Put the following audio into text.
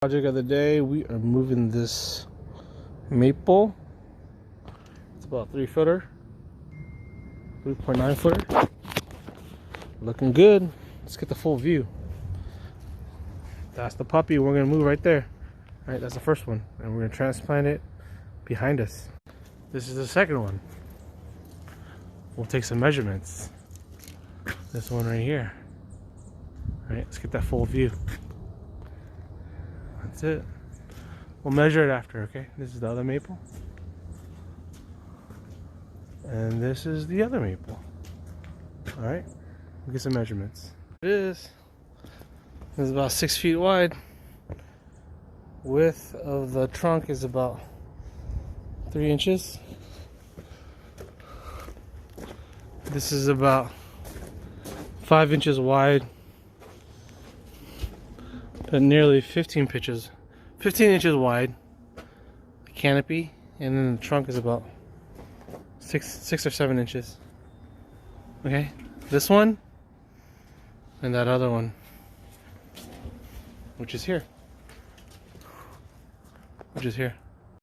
Project of the day, we are moving this maple. It's about 3-footer, 3.9-footer. Looking good. Let's get the full view. That's the puppy we're gonna move right there. All right, that's the first one, and we're gonna transplant it behind us. This is the second one. We'll take some measurements. This one right here. All right, let's get that full view. That's it. We'll measure it after, okay? This is the other maple. And this is the other maple. All right, we'll get some measurements. It is. It's about 6 feet wide. Width of the trunk is about 3 inches. This is about 5 inches wide, but nearly 15 inches wide. The canopy, and then the trunk is about 6 or 7 inches. Okay, this one and that other one, which is here.